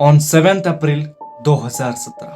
On 7 अप्रैल 2017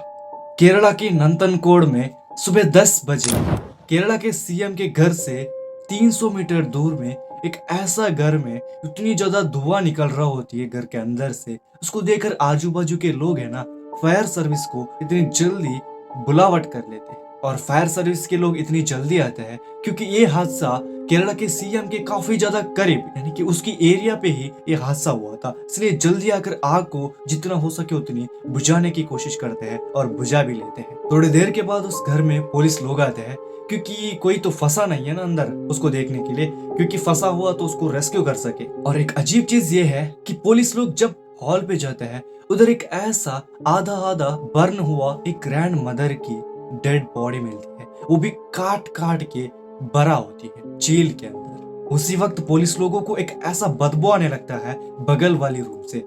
केरला की नंतनकोड में सुबह 10 बजे केरला के सीएम के घर से 300 मीटर दूर में एक ऐसा घर में इतनी ज्यादा धुआं निकल रहा होती है घर के अंदर से, उसको देखकर आजू बाजू के लोग है ना, फायर सर्विस को इतनी जल्दी बुलावट कर लेते हैं। और फायर सर्विस के लोग इतनी जल्दी आते हैं क्योंकि ये हादसा केरला के सीएम के काफी ज्यादा करीब यानी कि उसकी एरिया पे ही ये हादसा हुआ था, इसलिए जल्दी आकर आग को जितना हो सके उतनी बुझाने की कोशिश करते हैं और बुझा भी लेते हैं। थोड़ी देर के बाद उस घर में पुलिस लोग आते हैं क्योंकि कोई तो फंसा नहीं है ना अंदर उसको देखने के लिए, क्योंकि फंसा हुआ तो उसको रेस्क्यू कर सके। और एक अजीब चीज ये है कि पुलिस लोग जब हॉल पे जाते हैं उधर एक ऐसा आधा आधा बर्न हुआ एक ग्रैंड मदर की डेड बॉडी मिलती है, वो भी काट काट के बरा होती है जेल के अंदर। उसी वक्त पुलिस लोगों को एक ऐसा बदबू आने लगता है बगल वाली रूम से,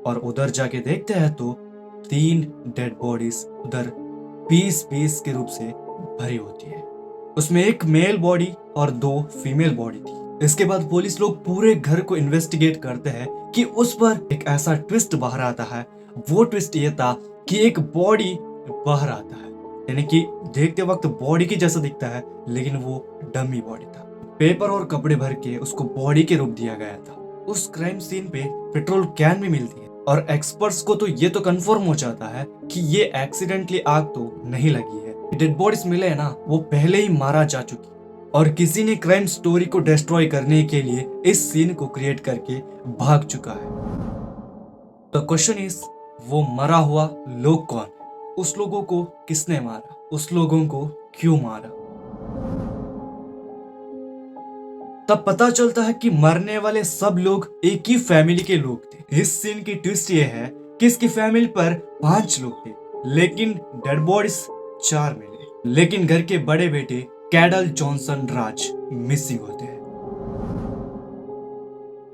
और उधर जाके देखते हैं तो 3 डेड बॉडीज उधर पीस पीस के रूप से भरी होती है। उसमें एक मेल बॉडी और 2 फीमेल बॉडी थी। इसके बाद पुलिस लोग पूरे घर को इन्वेस्टिगेट करते हैं कि उस पर एक ऐसा ट्विस्ट बाहर आता है। वो ट्विस्ट ये था कि एक बॉडी बाहर आता है, यानी कि देखते वक्त बॉडी की जैसा दिखता है लेकिन वो डमी बॉडी था। पेपर और कपड़े भर के उसको बॉडी के रूप दिया गया था। उस क्राइम सीन पे पेट्रोल कैन भी मिलती है और एक्सपर्ट्स को तो ये तो कंफर्म हो जाता है कि ये एक्सीडेंटली आग तो नहीं लगी है। डेड बॉडीज मिले है ना, वो पहले ही मारा जा चुकी और किसी ने क्राइम स्टोरी को डिस्ट्रॉय करने के लिए इस सीन को क्रिएट करके भाग चुका है। द क्वेश्चन इज, वो मरा हुआ लोग कौन? उस लोगों को किसने मारा? उस लोगों को क्यों मारा? तब पता चलता है कि मरने वाले सब लोग एक ही फैमिली के लोग थे। इस सीन की ट्विस्ट ये है कि इसकी फैमिली पर 5 लोग थे लेकिन डेड बॉडीज 4 मिले। लेकिन घर के बड़े बेटे कैडल जॉनसन राज मिसिंग होते हैं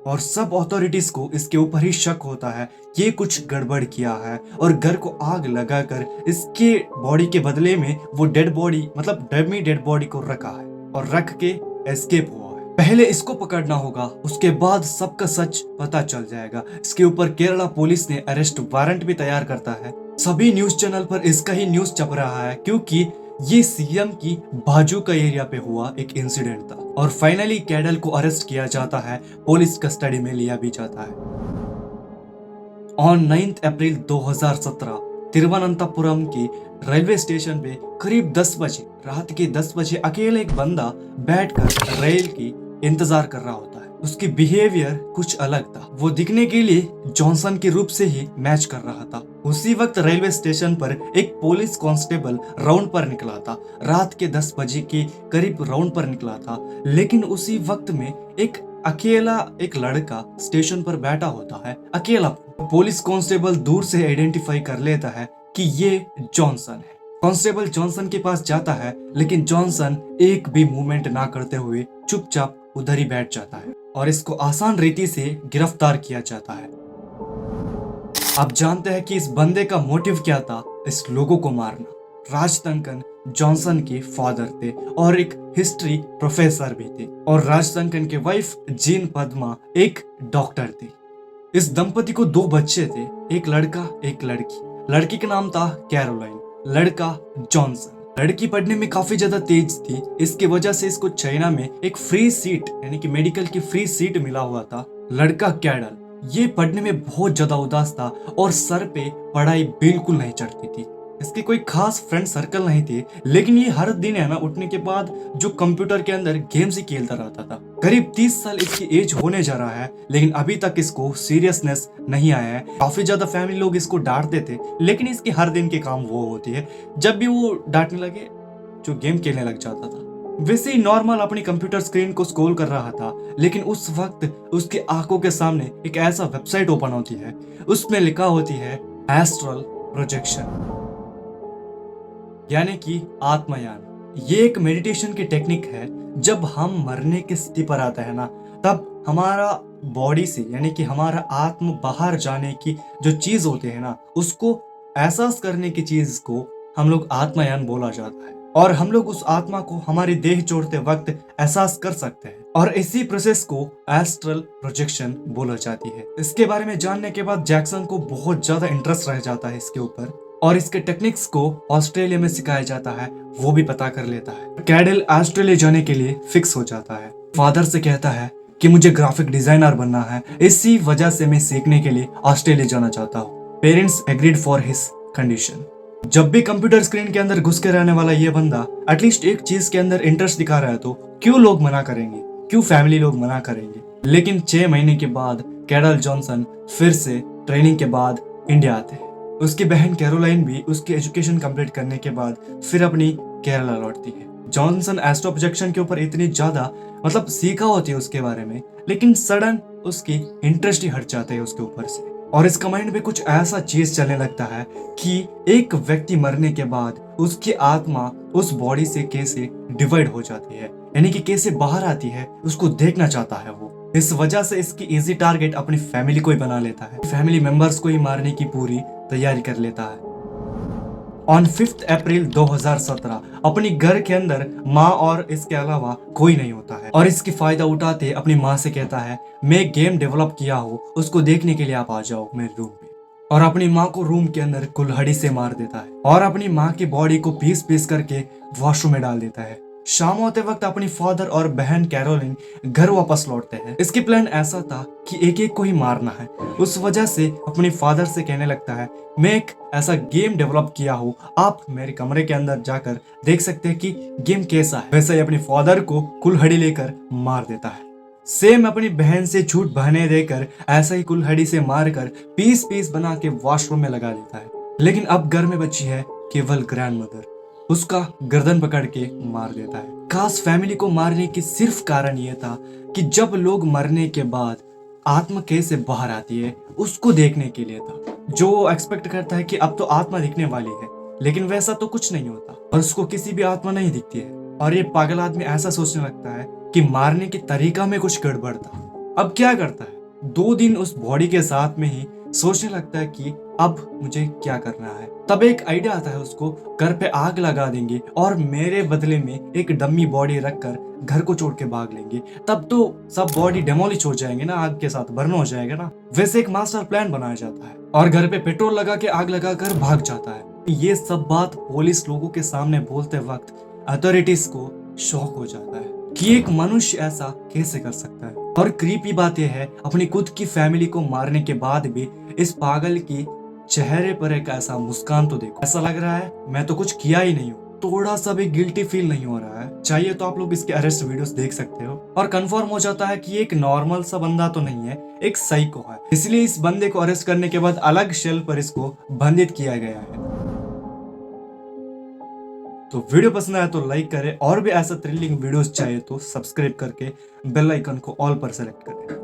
और सब अथॉरिटीज को इसके ऊपर ही शक होता है ये कुछ गड़बड़ किया है और घर को आग लगाकर इसके बॉडी के बदले में वो डेड बॉडी मतलब डमी डेड बॉडी को रखा है और रख के एस्केप हुआ है। पहले इसको पकड़ना होगा, उसके बाद सबका सच पता चल जाएगा। इसके ऊपर केरला पुलिस ने अरेस्ट वारंट भी तैयार करता है। सभी न्यूज चैनल पर इसका ही न्यूज छप रहा है क्योंकि ये सीएम की बाजू का एरिया पे हुआ एक इंसिडेंट था। और फाइनली कैडल को अरेस्ट किया जाता है, पुलिस कस्टडी में लिया भी जाता है। ऑन 9 अप्रैल 2017 तिरुवनंतपुरम की रेलवे स्टेशन पे करीब 10 बजे, रात के 10 बजे अकेले एक बंदा बैठकर रेल की इंतजार कर रहा होता है। उसकी बिहेवियर कुछ अलग था, वो दिखने के लिए जॉनसन के रूप से ही मैच कर रहा था। उसी वक्त रेलवे स्टेशन पर एक पुलिस कांस्टेबल राउंड पर निकला था, रात के 10 बजे के करीब राउंड पर निकला था। लेकिन उसी वक्त में एक अकेला एक लड़का स्टेशन पर बैठा होता है, अकेला। पुलिस कांस्टेबल दूर से आइडेंटिफाई कर लेता है कि ये जॉनसन है। कांस्टेबल जॉनसन के पास जाता है लेकिन जॉनसन एक भी मूवमेंट ना करते हुए चुपचाप उधर ही बैठ जाता है और इसको आसान रीति से गिरफ्तार किया जाता है। आप जानते हैं कि इस बंदे का मोटिव क्या था? इस लोगों को मारना। राज तंकन जॉनसन के फादर थे और एक हिस्ट्री प्रोफेसर भी थे और राज तंकन के वाइफ जीन पद्मा एक डॉक्टर थी। इस दंपति को 2 बच्चे थे, एक लड़का एक लड़की। लड़की का नाम था कैरोलाइन, लड़का जॉनसन। लड़की पढ़ने में काफी ज्यादा तेज थी, इसकी वजह से इसको चाइना में एक फ्री सीट यानी कि मेडिकल की फ्री सीट मिला हुआ था। लड़का कैडल ये पढ़ने में बहुत ज्यादा उदास था और सर पे पढ़ाई बिल्कुल नहीं चढ़ती थी। इसके कोई खास फ्रेंड सर्कल नहीं थे, लेकिन ये हर दिन है ना उठने के बाद जो कंप्यूटर के अंदर गेम्स ही खेलता रहता था। करीब 30 साल इसकी एज होने जा रहा है लेकिन अभी तक इसको सीरियसनेस नहीं आया है। काफी ज्यादा फैमिली लोग इसको डांटते थे लेकिन इसकी हर दिन के काम वो होती है, जब भी वो डांटने लगे जो गेम खेलने लग जाता था। वैसे ही नॉर्मल अपनी कंप्यूटर स्क्रीन को स्क्रॉल कर रहा था, लेकिन उस वक्त उसके आंखों के सामने एक ऐसा वेबसाइट ओपन होती है, उसमें लिखा होती है एस्ट्रल प्रोजेक्शन यानी कि आत्मयान। ये एक मेडिटेशन की टेक्निक है। जब हम मरने की स्थिति पर आते हैं ना, तब हमारा बॉडी से यानी कि हमारा आत्म बाहर जाने की जो चीज होती है ना, उसको एहसास करने की चीज को हम लोग आत्मयान बोला जाता है। और हम लोग उस आत्मा को हमारी देह छोड़ते वक्त एहसास कर सकते हैं और इसी प्रोसेस को एस्ट्रल प्रोजेक्शन बोला जाती है। इसके बारे में जानने के बाद जैक्सन को बहुत ज्यादा इंटरेस्ट रह जाता है इसके ऊपर और इसके टेक्निक्स को ऑस्ट्रेलिया में सिखाया जाता है वो भी पता कर लेता है। कैडल ऑस्ट्रेलिया जाने के लिए फिक्स हो जाता है। फादर से कहता है कि मुझे ग्राफिक डिजाइनर बनना है, इसी वजह से मैं सीखने के लिए ऑस्ट्रेलिया जाना चाहता हूँ। Parents agreed for his condition. जब भी कंप्यूटर स्क्रीन के अंदर घुस के रहने वाला ये बंदा एटलीस्ट एक चीज के अंदर इंटरेस्ट दिखा रहा है तो क्यों लोग मना करेंगे, क्यों फैमिली लोग मना करेंगे। लेकिन 6 महीने के बाद कैडल जॉनसन फिर से ट्रेनिंग के बाद इंडिया आते हैं। उसकी बहन कैरोलाइन भी उसकी एजुकेशन कंप्लीट करने के बाद फिर अपनी केरला लौटती है। जॉनसन एस्ट्रो प्रोजेक्शन के ऊपर इतनी ज्यादा मतलब सीखा होती है उसके बारे में, लेकिन सडन उसकी इंटरेस्ट ही हट जाते है उसके ऊपर से और इसका माइंड में कुछ ऐसा चीज चलने लगता है कि एक व्यक्ति मरने के बाद उसकी आत्मा उस बॉडी से कैसे डिवाइड हो जाती है, यानी कि कैसे बाहर आती है, उसको देखना चाहता है वो। इस वजह से इसकी इजी टारगेट अपनी फैमिली को ही बना लेता है, फैमिली मेंबर्स को ही मारने की पूरी तैयारी कर लेता है। ऑन 5 अप्रैल 2017 अपनी घर के अंदर माँ और इसके अलावा कोई नहीं होता है और इसकी फायदा उठाते अपनी माँ से कहता है मैं गेम डेवलप किया हूँ, उसको देखने के लिए आप आ जाओ मेरे रूम में, और अपनी माँ को रूम के अंदर कुल्हाड़ी से मार देता है और अपनी माँ की बॉडी को पीस पीस करके वॉशरूम में डाल देता है। शाम होते वक्त अपनी फादर और बहन कैरोलिन घर वापस लौटते हैं। इसकी प्लान ऐसा था कि एक एक को ही मारना है। उस वजह से अपने फादर से कहने लगता है मैं एक ऐसा गेम डेवलप किया हूँ, आप मेरे कमरे के अंदर जाकर देख सकते हैं कि गेम कैसा है। वैसे ही अपनी फादर को कुल्हाड़ी लेकर मार देता है। सेम अपनी बहन से झूठ बहाने देकर ऐसा ही कुल्हाड़ी से मारकर पीस पीस बना के वॉशरूम में लगा देता है। लेकिन अब घर में बची है केवल ग्रैंडमदर, उसका गर्दन पकड़ के मार देता है। खास फैमिली को मारने की सिर्फ कारण यह था कि जब लोग मरने के बाद आत्मा कैसे बाहर आती है उसको देखने के लिए था। जो एक्सपेक्ट करता है कि अब तो आत्मा दिखने वाली है, लेकिन वैसा तो कुछ नहीं होता और उसको किसी भी आत्मा नहीं दिखती है और ये पागल आदमी ऐसा सोचने लगता है कि मारने के तरीका में कुछ गड़बड़ था। अब क्या करता है, 2 दिन उस बॉडी के साथ में ही सोचने लगता है कि अब मुझे क्या करना है। तब एक आइडिया आता है उसको, घर पे आग लगा देंगे और मेरे बदले में एक डम्मी बॉडी रखकर घर को छोड़ के भाग लेंगे, तब तो सब बॉडी डेमोलिश हो जाएंगे ना, आग के साथ बर्न हो जाएगा ना। वैसे एक मास्टर प्लान बनाया जाता है और घर पे पेट्रोल लगा के आग लगाकर भाग जाता है। ये सब बात पुलिस लोगों के सामने बोलते वक्त अथॉरिटीज को शॉक हो जाता है कि एक मनुष्य ऐसा कैसे कर सकता है। और क्रीपी बात यह है, अपनी खुद की फैमिली को मारने के बाद भी इस पागल की चेहरे पर एक ऐसा मुस्कान तो देखो, ऐसा लग रहा है मैं तो कुछ किया ही नहीं हूँ, थोड़ा सा भी गिल्टी फील नहीं हो रहा है। चाहिए तो आप लोग इसके अरेस्ट वीडियोस देख सकते हो और कंफर्म हो जाता है कि एक नॉर्मल सा बंदा तो नहीं है, एक साइको है। इसलिए इस बंदे को अरेस्ट करने के बाद अलग शेल पर इसको बंदित किया गया है। तो वीडियो पसंद आया तो लाइक करें और भी ऐसा थ्रिलिंग वीडियोस चाहिए तो सब्सक्राइब करके बेल आइकन को ऑल पर सेलेक्ट करें।